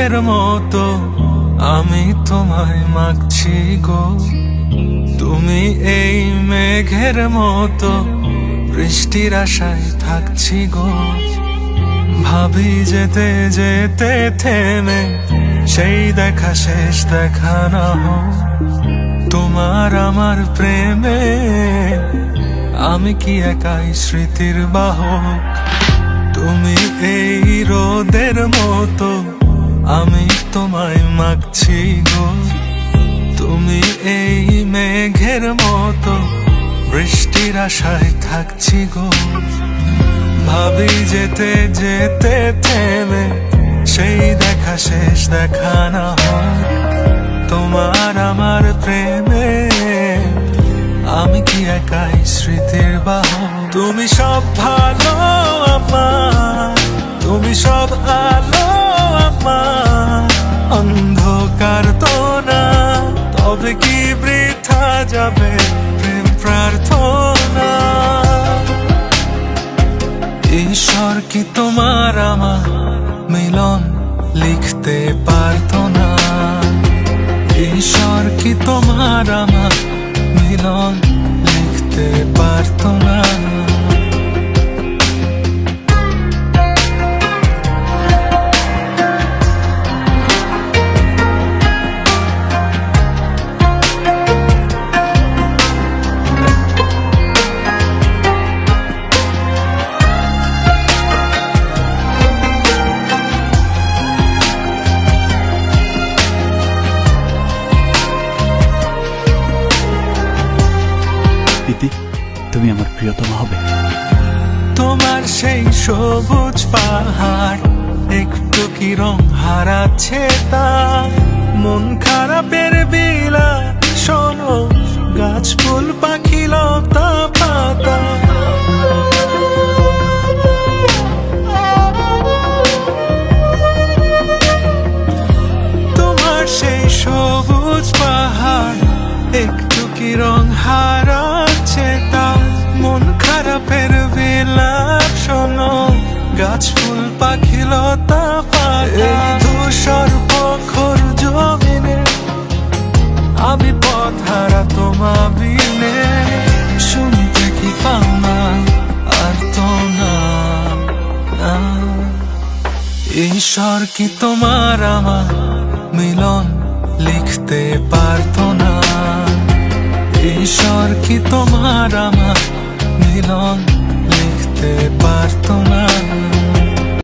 রোদের মতো আমি তোমায় মাগছি গো, তুমি এই মেঘের মতো বৃষ্টির আশায় থাকছি গো। ভাবি যেতে যেতে থেমে সেই দেখা শেষ দেখা না হোক, তোমার আমার প্রেমে আমি কি একাই স্মৃতির বাহক। তুমি এই রোদের মতো আমি তোমায় মাগছি গো, তুমি এই মেঘের মতো বৃষ্টির আশায় থাকছি গো। ভাবি যেতে যেতে থেমে সেই দেখা শেষ দেখা না হোক, তোমার আমার প্রেমে আমি কি একাই স্মৃতির বাহক। তুমি সব ভালো আমার, তুমি সব আলো আমার, অন্ধকার তো না তবে কি বৃথা যাবে প্রেম প্রার্থনা। ঈশ্বর কি তোমার আমার মিলন লিখতে পারতো না, ঈশ্বর কি তোমার আমার মিলন লিখতে পারতো না। প্রীতি, তুমি আমার প্রিয়তমা হবে। তোমার সেই সবুজ পাহাড় একটু কি রং হারাচ্ছে তা, মন খারাপের বিলা শোনো গাছ ফুল পাখি লতা পাতা। তোমার সেই সবুজ পাহাড় একটু কি রং হারাচ্ছে তা, মন খারাপের বিলাপ শোনো গাছ ফুল পাখি লতা পাতা। ধূসর প্রখর জমিনে আমি পথ হারা তোমা বিনে, শুনতে কি পাও না আর তো না। ঈশ্বর কি তোমার আমার মিলন লিখতে পারতো না, ঈশ্বর কি তোমার আমার মিলন লিখতে পারতো না।